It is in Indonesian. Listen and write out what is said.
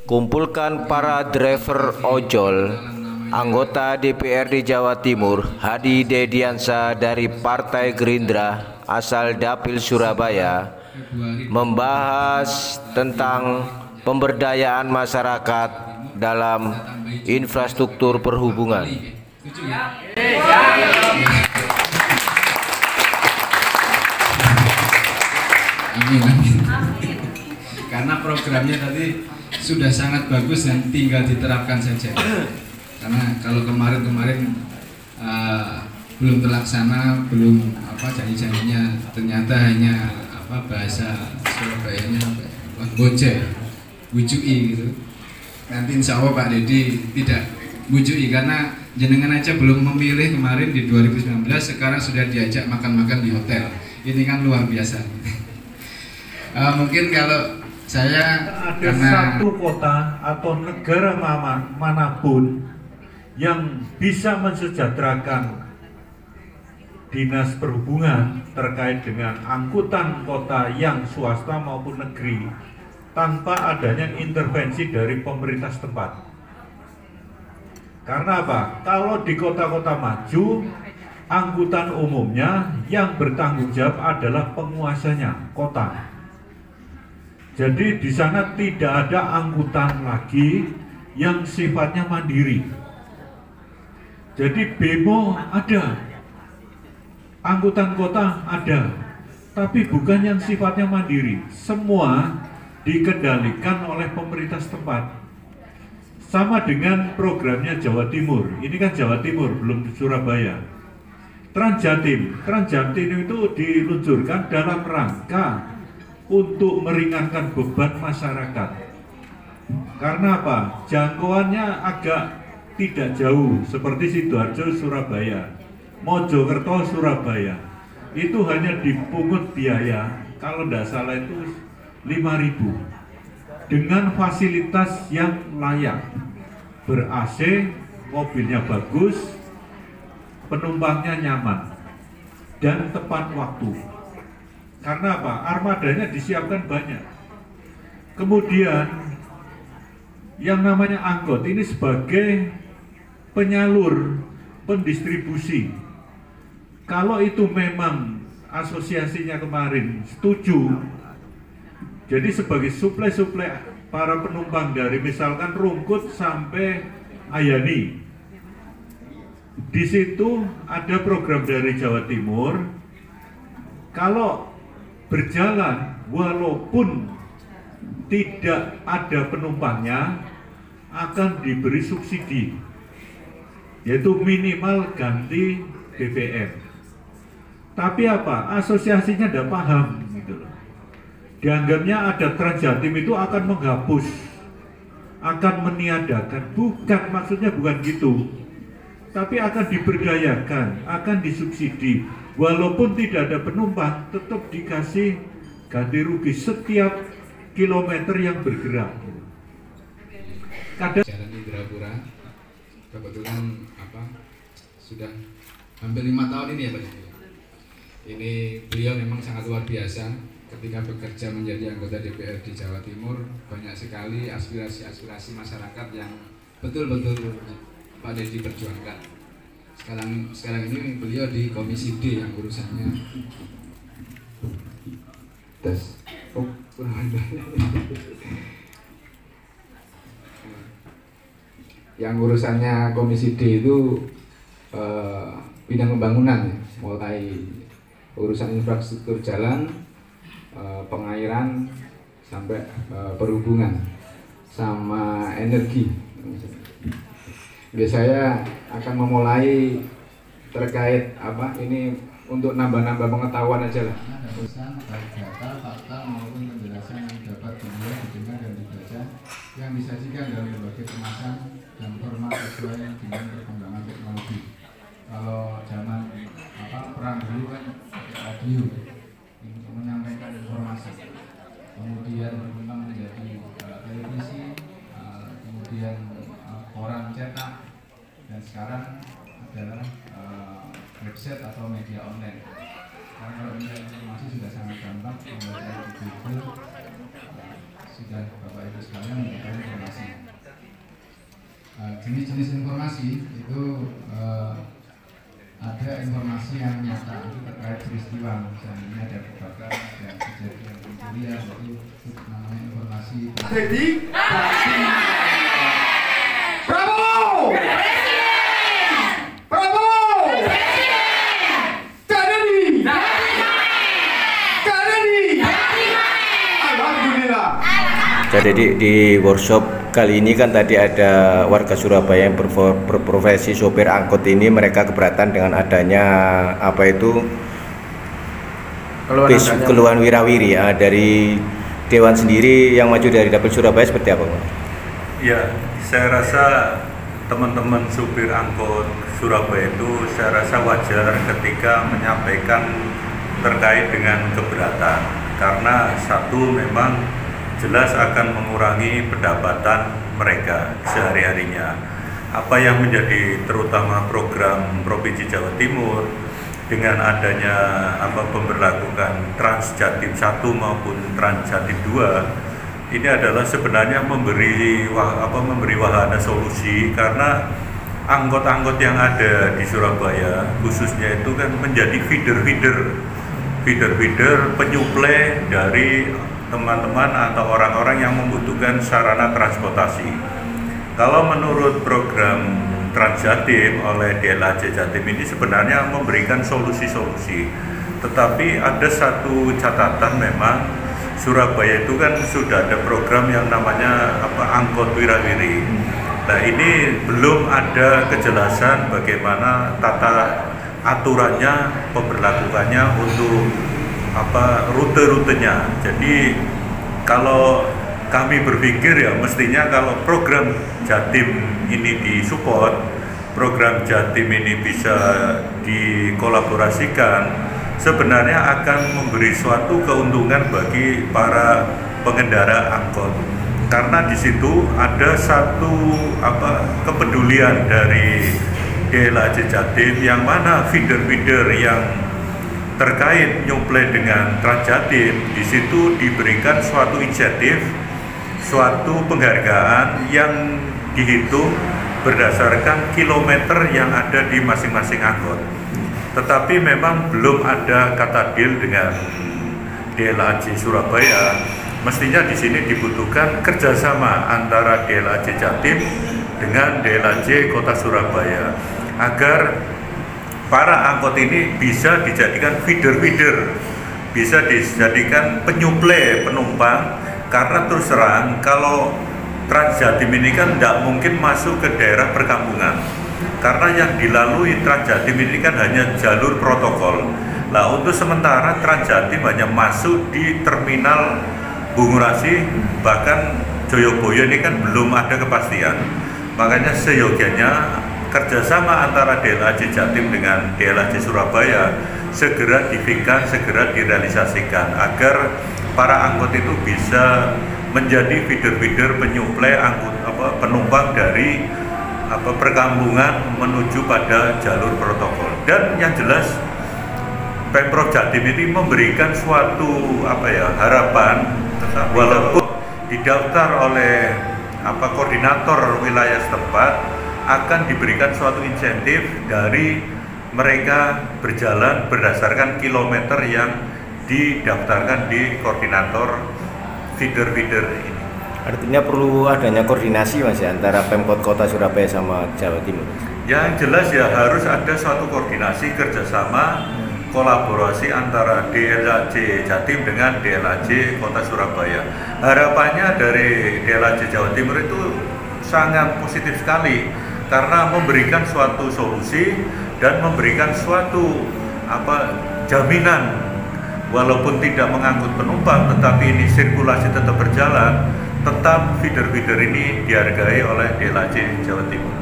kumpulkan para driver ojol, anggota DPRD Jawa Timur Hadi Dediansa dari Partai Gerindra asal Dapil Surabaya membahas tentang pemberdayaan masyarakat dalam infrastruktur perhubungan. Amin. Karena programnya tadi sudah sangat bagus dan tinggal diterapkan saja. Karena kalau kemarin belum terlaksana, belum janji-janjinya ternyata hanya bahasa Surabayanya gojek, wujui gitu. Nanti insya Allah Pak Dedi tidak wujui karena jenengan aja belum memilih kemarin di 2019, sekarang sudah diajak makan-makan di hotel. Ini kan luar biasa. Mungkin kalau saya ada satu kota atau negara manapun yang bisa mensejahterakan dinas perhubungan terkait dengan angkutan kota yang swasta maupun negeri tanpa adanya intervensi dari pemerintah setempat. Karena apa? Kalau di kota-kota maju, angkutan umumnya yang bertanggung jawab adalah penguasanya, kota. Jadi di sana tidak ada angkutan lagi yang sifatnya mandiri. Jadi bemo ada, angkutan kota ada, tapi bukan yang sifatnya mandiri. Semua dikendalikan oleh pemerintah setempat. Sama dengan programnya Jawa Timur. Ini kan Jawa Timur, belum di Surabaya. Transjatim itu diluncurkan dalam rangka untuk meringankan beban masyarakat. Karena apa? Jangkauannya agak tidak jauh seperti Sidoarjo Surabaya, Mojokerto Surabaya. Itu hanya dipungut biaya kalau tidak salah itu 5.000 dengan fasilitas yang layak, ber-AC, mobilnya bagus, penumpangnya nyaman dan tepat waktu. Karena apa? Armadanya disiapkan banyak. Kemudian yang namanya angkot ini sebagai penyalur, pendistribusi. Kalau itu memang asosiasinya kemarin setuju, jadi sebagai suplai para penumpang dari misalkan Rungkut sampai Ayani. Di situ ada program dari Jawa Timur. Kalau berjalan walaupun tidak ada penumpangnya akan diberi subsidi, yaitu minimal ganti BBM. Tapi apa? Asosiasinya tidak paham gitu loh. Dianggapnya ada Transjatim itu akan menghapus, akan meniadakan. Bukan, maksudnya bukan gitu. Tapi akan diberdayakan, akan disubsidi. Walaupun tidak ada penumpang, tetap dikasih ganti rugi setiap kilometer yang bergerak. Jalan Indrapura, kebetulan sudah hampir 5 tahun ini ya Pak. Ini beliau memang sangat luar biasa ketika bekerja menjadi anggota DPR di Jawa Timur. Banyak sekali aspirasi-aspirasi masyarakat yang betul-betul Pak Dedi perjuangkan. Sekarang ini beliau di Komisi D yang urusannya tes. Yang urusannya Komisi D itu bidang pembangunan, mulai urusan infrastruktur jalan, pengairan, sampai perhubungan sama energi. Saya akan memulai terkait ini untuk nambah-nambah pengetahuan aja lah. Baik data, fakta maupun penjelasan yang dapat dilihat, didengar dan dibaca yang disajikan dalam berbagai kemasan dan format sesuai dengan perkembangan teknologi. Kalau zaman perang dulu kan radio untuk menyampaikan informasi, kemudian berkembang menjadi televisi, kemudian koran cetak, dan sekarang adalah website atau media online. Karena kalau media informasi sudah sangat gampang, membaca di Google, sudah Bapak Ibu sekalian mendapatkan informasi. Jenis-jenis informasi itu ada informasi yang nyata itu terkait peristiwa, misalnya ada kebakaran, ada kejadian pencurian, itu namanya informasi. Jadi, Prabowo, Prabowo, Kadani, alhamdulillah. Jadi di workshop kali ini kan tadi ada warga Surabaya yang berprofesi sopir angkot ini, mereka keberatan dengan adanya apa itu keluhan wirawiri ya. Dari Dewan sendiri yang maju dari Dapil Surabaya seperti apa, Pak? Ya, saya rasa teman-teman supir angkot Surabaya itu saya rasa wajar ketika menyampaikan terkait dengan keberatan, karena satu memang jelas akan mengurangi pendapatan mereka sehari-harinya. Apa yang menjadi terutama program Provinsi Jawa Timur dengan adanya pemberlakuan Trans Jatim 1 maupun Trans Jatim 2 ini adalah sebenarnya memberi wahana solusi, karena angkot-angkot yang ada di Surabaya khususnya itu kan menjadi feeder penyuplai dari teman-teman atau orang-orang yang membutuhkan sarana transportasi. Kalau menurut program Trans Jatim oleh DLAJ Jatim ini sebenarnya memberikan solusi-solusi, tetapi ada satu catatan, memang Surabaya itu kan sudah ada program yang namanya angkot wirawiri. Nah, ini belum ada kejelasan bagaimana tata aturannya, pemberlakuannya untuk rute-rutenya. Jadi kalau kami berpikir ya mestinya kalau program Jatim ini disupport, program Jatim ini bisa dikolaborasikan, sebenarnya akan memberi suatu keuntungan bagi para pengendara angkot. Karena di situ ada satu kepedulian dari DLAJ Jatim, yang mana feeder-feeder yang terkait nyuplai dengan Trans Jatim di situ diberikan suatu insentif, suatu penghargaan yang dihitung berdasarkan kilometer yang ada di masing-masing angkot. Tetapi memang belum ada kata deal dengan DLAJ Surabaya. Mestinya di sini dibutuhkan kerjasama antara DLAJ Jatim dengan DLAJ Kota Surabaya agar para angkot ini bisa dijadikan feeder, bisa dijadikan penyuplai penumpang. Karena terus terang kalau Trans Jatim ini kan tidak mungkin masuk ke daerah perkampungan, karena yang dilalui Trans Jatim ini kan hanya jalur protokol. Nah, untuk sementara Trans Jatim hanya masuk di terminal Bungurasi, bahkan Joyoboyo ini kan belum ada kepastian. Makanya seyogianya kerjasama antara DLAJ Jatim dengan DLAJ Surabaya segera dibikin, segera direalisasikan agar para angkot itu bisa menjadi feeder-feeder penyuplai penumpang dari perkampungan menuju pada jalur protokol. Dan yang jelas Pemprov Jatim ini memberikan suatu harapan, walaupun didaftar oleh koordinator wilayah setempat, akan diberikan suatu insentif dari mereka berjalan berdasarkan kilometer yang didaftarkan di koordinator feeder-feeder ini. Artinya perlu adanya koordinasi Mas ya, antara Pemkot Kota Surabaya sama Jawa Timur. Yang jelas ya harus ada suatu koordinasi kerjasama kolaborasi antara DLAJ Jatim dengan DLAJ Kota Surabaya. Harapannya dari DLAJ Jawa Timur itu sangat positif sekali, karena memberikan suatu solusi dan memberikan suatu jaminan, walaupun tidak mengangkut penumpang tetapi ini sirkulasi tetap berjalan, tetap feeder-feeder ini dihargai oleh DLAJ Jawa Timur.